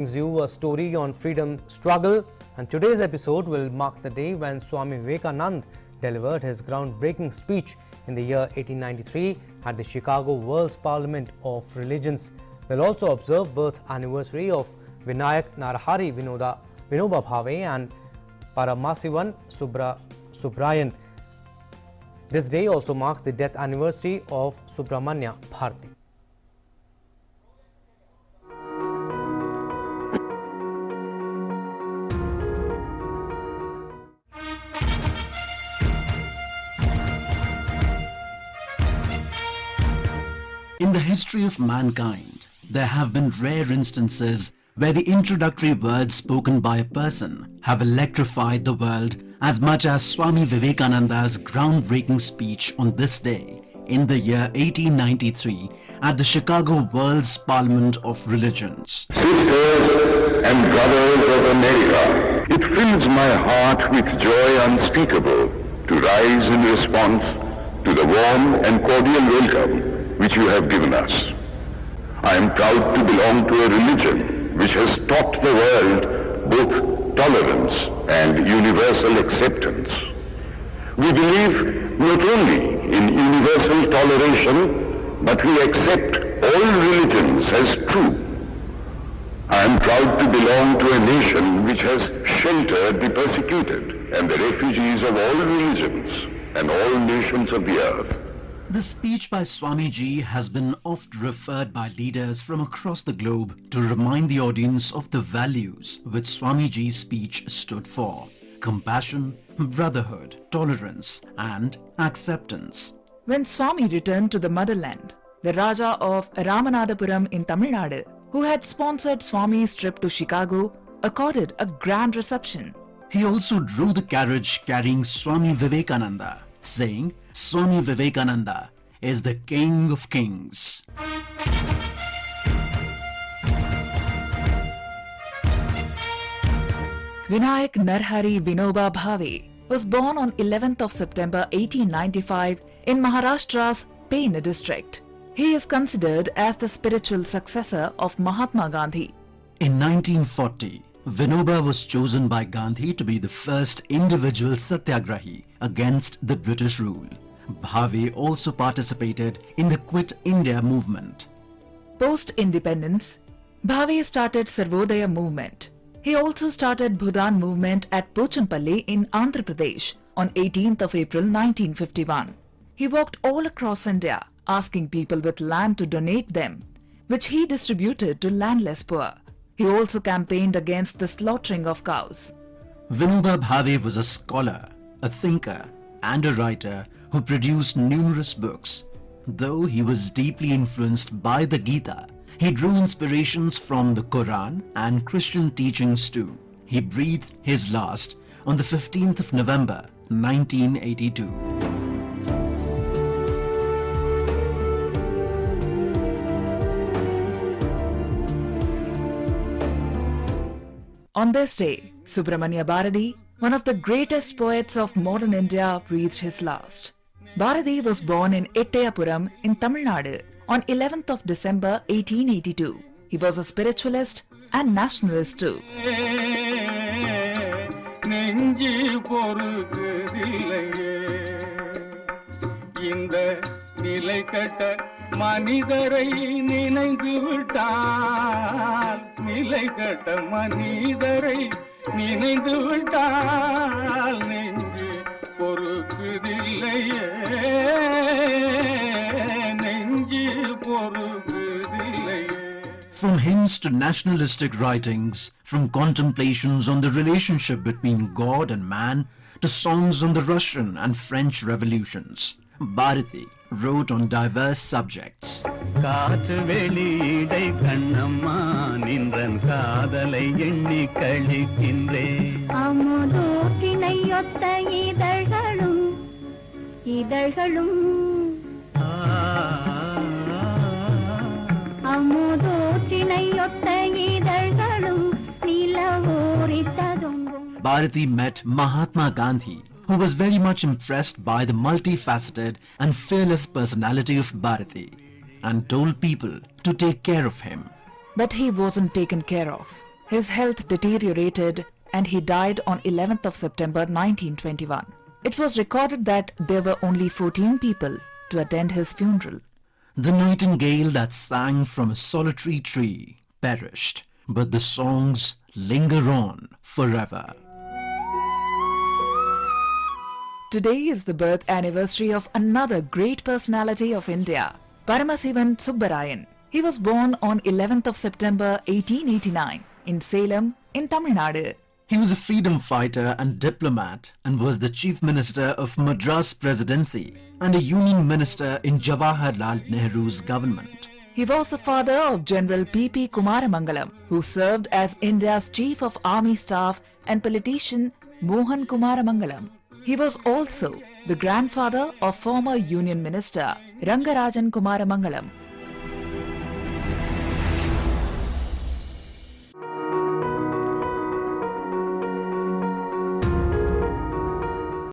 Brings you a story on freedom struggle, and today's episode will mark the day when Swami Vivekananda delivered his groundbreaking speech in the year 1893 at the Chicago World's Parliament of Religions. We'll also observe birth anniversary of Vinayak Narahari, Vinoba, Bhave and Paramasivan Subbarayan. This day also marks the death anniversary of Subhramanya Bharathi. In the history of mankind, there have been rare instances where the introductory words spoken by a person have electrified the world as much as Swami Vivekananda's groundbreaking speech on this day in the year 1893 at the Chicago World's Parliament of Religions. Sisters and brothers of America, it fills my heart with joy unspeakable to rise in response to the warm and cordial welcome which you have given us. I am proud to belong to a religion which has taught the world both tolerance and universal acceptance. We believe not only in universal toleration, but we accept all religions as true. I am proud to belong to a nation which has sheltered the persecuted and the refugees of all religions and all nations of the earth. The speech by Swamiji has been oft referred by leaders from across the globe to remind the audience of the values which Swamiji's speech stood for: compassion, brotherhood, tolerance and acceptance. When Swami returned to the motherland, the Raja of Ramanathapuram in Tamil Nadu, who had sponsored Swami's trip to Chicago, accorded a grand reception. He also drew the carriage carrying Swami Vivekananda, saying, Swami Vivekananda is the King of Kings. Vinayak Narahari Vinoba Bhave was born on 11th of September 1895 in Maharashtra's Pune district. He is considered as the spiritual successor of Mahatma Gandhi. In 1940, Vinoba was chosen by Gandhi to be the first individual satyagrahi against the British rule. Bhave also participated in the Quit India movement. Post-independence, Bhave started Sarvodaya movement. He also started Bhudan movement at Pochampalli in Andhra Pradesh on 18th of April 1951. He walked all across India asking people with land to donate them, which he distributed to landless poor. He also campaigned against the slaughtering of cows. Vinoba Bhave was a scholar, a thinker and a writer who produced numerous books. Though he was deeply influenced by the Gita, he drew inspirations from the Quran and Christian teachings too. He breathed his last on the 15th of November 1982. On this day, Subhramanya Bharathi, one of the greatest poets of modern India, breathed his last. Bharathi was born in Ettayapuram in Tamil Nadu on 11th of December 1882. He was a spiritualist and nationalist too. மனிதரை நினைந்து விட்டால் நிலைகட்ட மனிதரை நினைந்து விட்டால் நெஞ்சு பொறுக்குதில்லையே நெஞ்சு பொறுக்குதில்லையே. From hymns to nationalistic writings, from contemplations on the relationship between God and man to songs on the Russian and French revolutions, Bharathi wrote on diverse subjects. காற்று வெளியிடை கண்ணம்மா நின்றன் காதலை எண்ணி கழிக்கின்றேன். அமுதூற்றினையொத்த இதழ்களும் இதழ்களும் அமுதூற்றினையொத்த இதழ்களும் நிலவோரித்ததும். Bharathi met Mahatma Gandhi, who was very much impressed by the multifaceted and fearless personality of Bharathi and told people to take care of him. But he wasn't taken care of. His health deteriorated and he died on 11th of September 1921. It was recorded that there were only 14 people to attend his funeral. The nightingale that sang from a solitary tree perished, but the songs linger on forever. Today is the birth anniversary of another great personality of India, Paramasivan Subbarayan. He was born on 11th of September 1889 in Salem in Tamil Nadu. He was a freedom fighter and diplomat and was the Chief Minister of Madras Presidency and a Union Minister in Jawaharlal Nehru's government. He was the father of General P.P. Kumaramangalam, who served as India's Chief of Army Staff, and politician Mohan Kumaramangalam. He was also the grandfather of former Union Minister Rangarajan Kumaramangalam.